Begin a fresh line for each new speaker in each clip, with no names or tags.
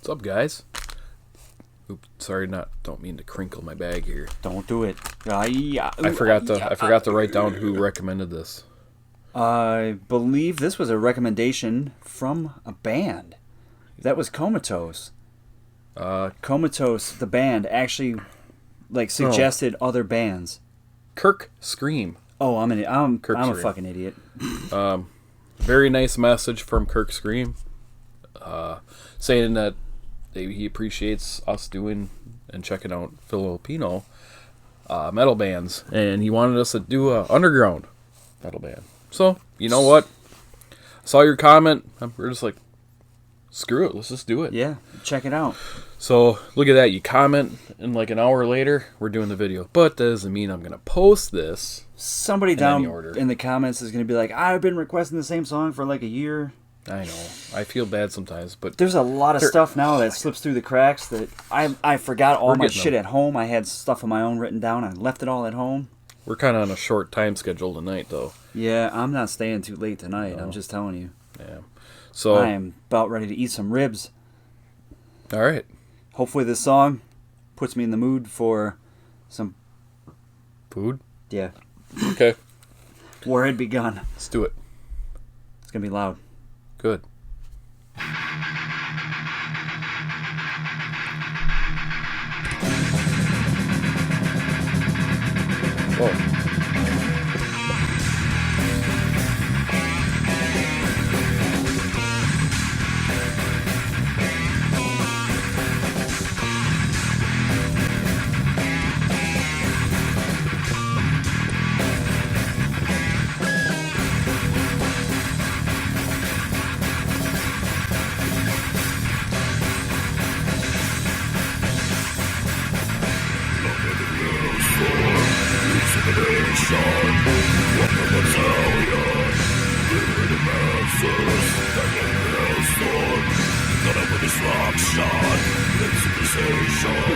What's up, guys? Oops, sorry, don't mean to crinkle my bag here.
Don't do it.
I forgot to write down who recommended this.
I believe this was a recommendation from a band. That was Comatose. Comatose, the band, actually suggested other bands.
Kirk Scream.
Oh, I'm a fucking idiot.
Very nice message from Kirk Scream, saying that he appreciates us doing and checking out Filipino metal bands, and he wanted us to do a underground metal band. So, you know what? I saw your comment. We're just like, screw it, let's just do it.
Yeah, check it out.
So, look at that. You comment, and like an hour later, we're doing the video. But that doesn't mean I'm going to post this.
Somebody down in the comments is going to be like, I've been requesting the same song for like a year.
I know. I feel bad sometimes, but
there's a lot of stuff now that slips through the cracks that I forgot all my shit at home. I had stuff of my own written down. I left it all at home.
We're kind of on a short time schedule tonight, though.
Yeah, I'm not staying too late tonight. No. I'm just telling you.
Yeah. So
I am about ready to eat some ribs.
All right.
Hopefully this song puts me in the mood for some
food.
Yeah.
Okay.
War had begun.
Let's do it.
It's going to be loud.
Good. Whoa.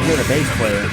You're the bass player.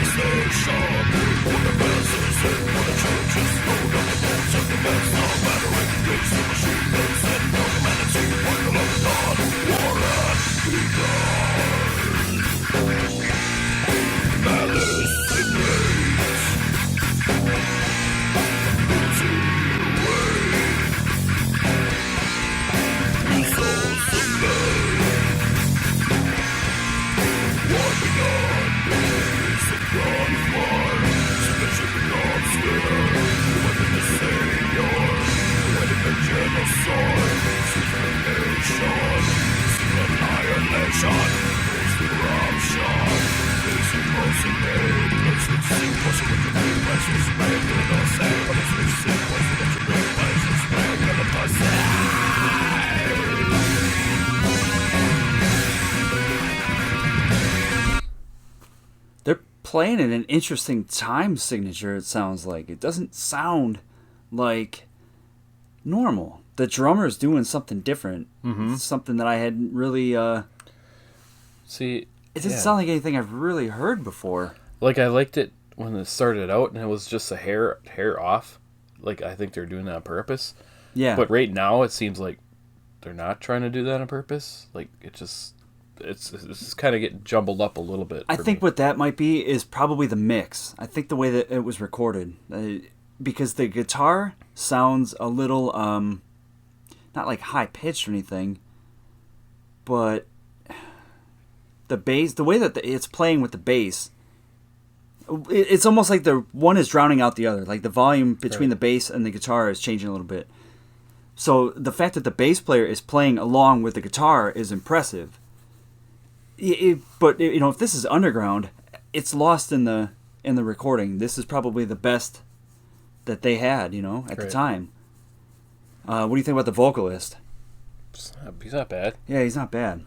They're playing in an interesting time signature, it sounds like. It doesn't sound like normal. The drummer's doing something different. Mm-hmm. Something that I hadn't really
see.
It doesn't sound like anything I've really heard before.
Like, I liked it when it started out and it was just a hair off. Like, I think they're doing that on purpose.
Yeah.
But right now it seems like they're not trying to do that on purpose. Like, it's just kind of getting jumbled up a little bit.
I think what that might be is probably the mix. I think the way that it was recorded. Because the guitar sounds a little, not like high-pitched or anything, but the bass, the way that it's playing with the bass, it's almost like the one is drowning out the other. Like the volume between the bass and the guitar is changing a little bit. So the fact that the bass player is playing along with the guitar is impressive. But if this is underground, it's lost in the recording. This is probably the best that they had, at the time. What do you think about the vocalist?
He's not bad.
Yeah, he's not bad.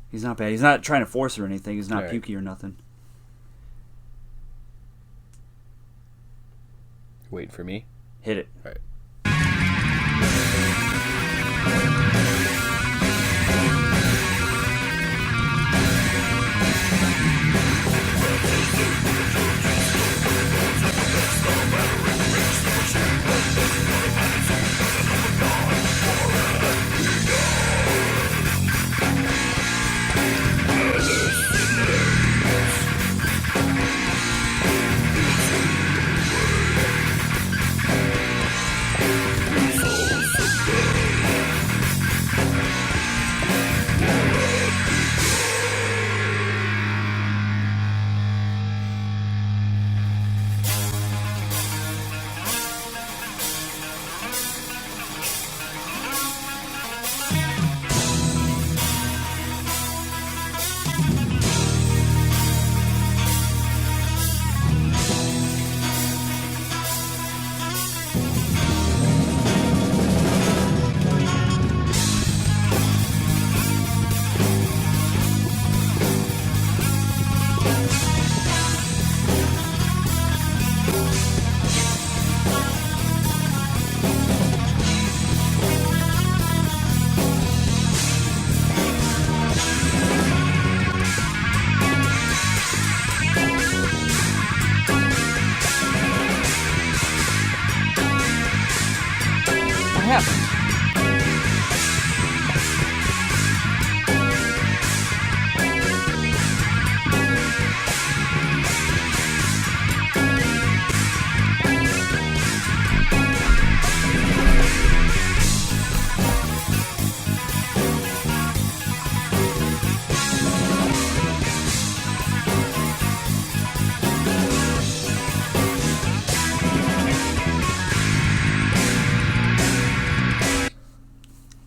He's not bad. He's not trying to force or anything. He's not pukey or nothing.
Waiting for me?
Hit it.
All right.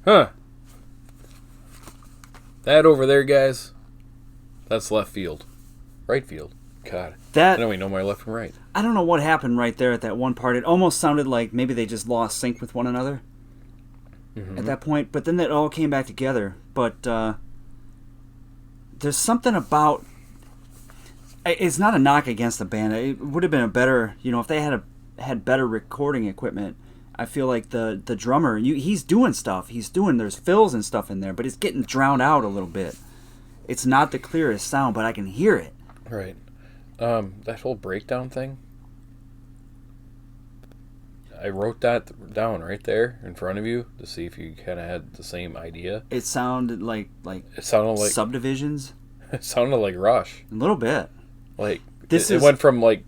Huh. That over there, guys, that's left field. Right field. God. I don't even know my left from right.
I don't know what happened right there at that one part. It almost sounded like maybe they just lost sync with one another at that point. But then it all came back together. But there's something about... It's not a knock against the band. It would have been a better... if they had better recording equipment. I feel like the drummer, he's doing stuff. There's fills and stuff in there, but it's getting drowned out a little bit. It's not the clearest sound, but I can hear it.
Right. That whole breakdown thing, I wrote that down right there in front of you to see if you kind of had the same idea.
It sounded like subdivisions.
It sounded like Rush.
A little bit.
Like it went from like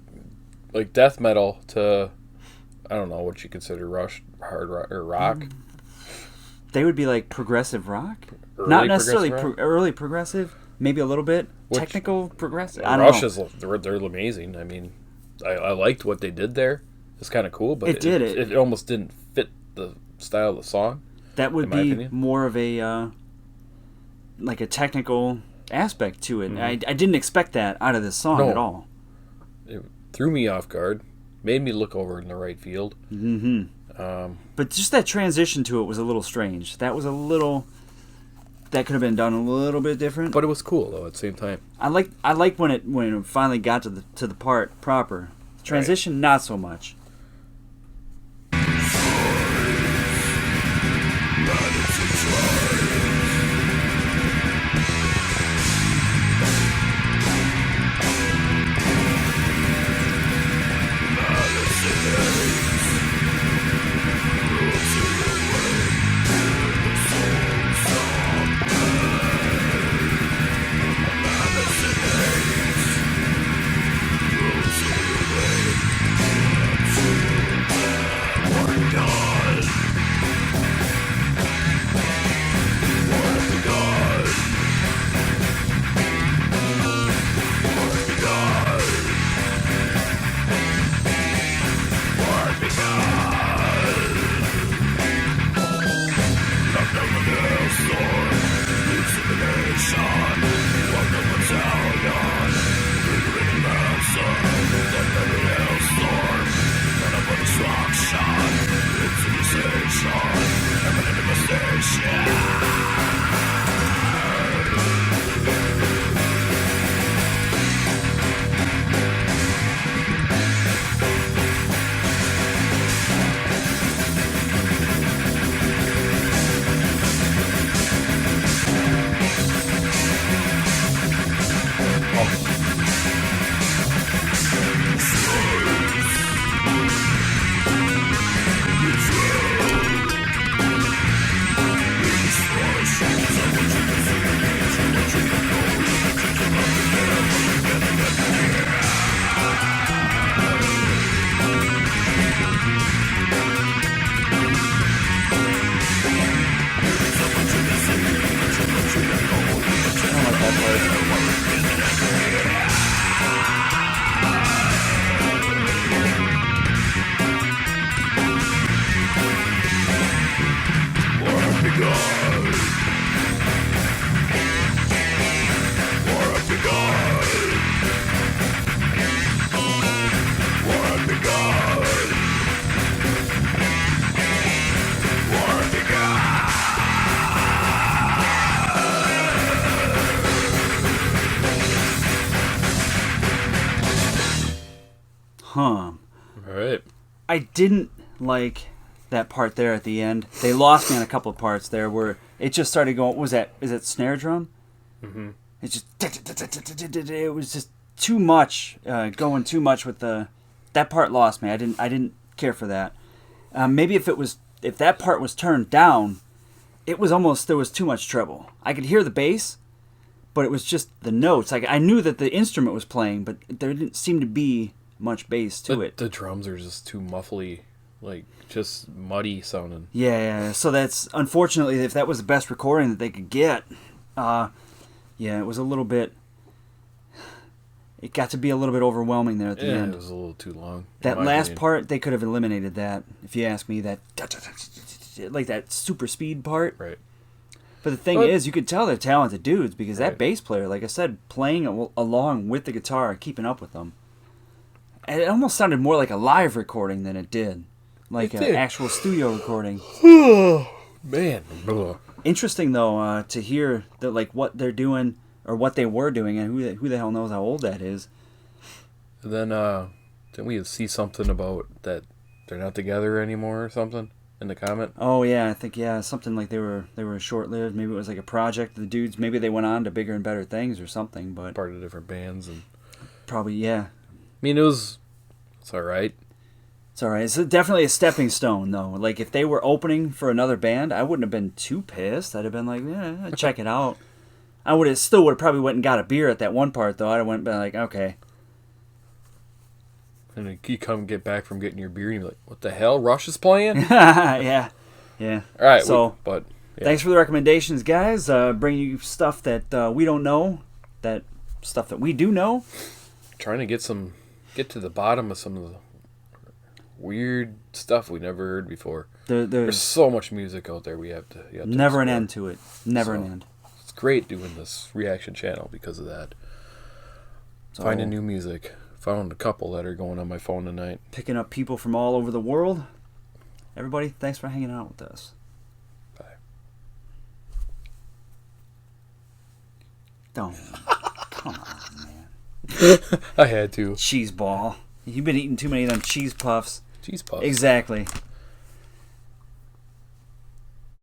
death metal to, I don't know what you consider Rush, hard rock or rock.
They would be like progressive rock, not necessarily early progressive. Maybe a little bit technical progressive. I don't know.
Rush they're amazing. I mean, I liked what they did there. It's kind of cool, but it almost didn't fit the style of the song.
That would be more of a like a technical aspect to it. I didn't expect that out of this song at all.
It threw me off guard, made me look over in the right field.
But just that transition to it was a little strange. That was a little. That could have been done a little bit different.
But it was cool though at the same time.
I like when it finally got to the part proper. Transition, not so much. All
right.
I didn't like that part there at the end. They lost me on a couple of parts there where it just started going. Is it snare drum?
Mm-hmm.
It just it was just too much, going too much with that part lost me. I didn't care for that. Maybe if that part was turned down, it was almost, there was too much treble. I could hear the bass, but it was just the notes. Like I knew that the instrument was playing, but there didn't seem to be much bass to it.
The drums are just too muffly, like just muddy sounding.
Yeah. So that's, unfortunately, if that was the best recording that they could get, it was a little bit. It got to be a little bit overwhelming there at the end.
It was a little too long.
That last part, they could have eliminated that, if you ask me. That like that super speed part.
Right.
But the thing is, you could tell they're talented dudes because that
Right.
bass player, like I said, playing along with the guitar, keeping up with them. And it almost sounded more like a live recording than it did. Like an actual studio recording.
Man. Ugh.
Interesting, though, to hear that, like, what they're doing, or what they were doing, and who the hell knows how old that is.
And then, didn't we see something about that they're not together anymore or something in the comment?
Oh, yeah, I think, something like they were short-lived. Maybe it was like a project. The dudes, maybe they went on to bigger and better things or something, but...
Part of different bands. And
Probably, yeah.
I mean, it's all right.
It's all right. It's definitely a stepping stone, though. Like, if they were opening for another band, I wouldn't have been too pissed. I'd have been like, yeah, check it out. I would have probably went and got a beer at that one part, though. I'd have went and been like, okay.
And then you come get back from getting your beer, and you're like, what the hell? Rush is playing?
Yeah.
All right.
So,
Yeah.
Thanks for the recommendations, guys. Bringing you stuff that we don't know, that stuff that we do know.
Trying to get to the bottom of some of the weird stuff we never heard before. There's so much music out there. You have to
never
explore.
an end to it. Never an end.
It's great doing this reaction channel because of that.
So,
Finding new music. Found a couple that are going on my phone tonight.
Picking up people from all over the world. Everybody, thanks for hanging out with us.
Bye.
Don't. Come on, man.
I had to.
Cheese ball. You've been eating too many of them cheese puffs.
Cheese puffs.
Exactly.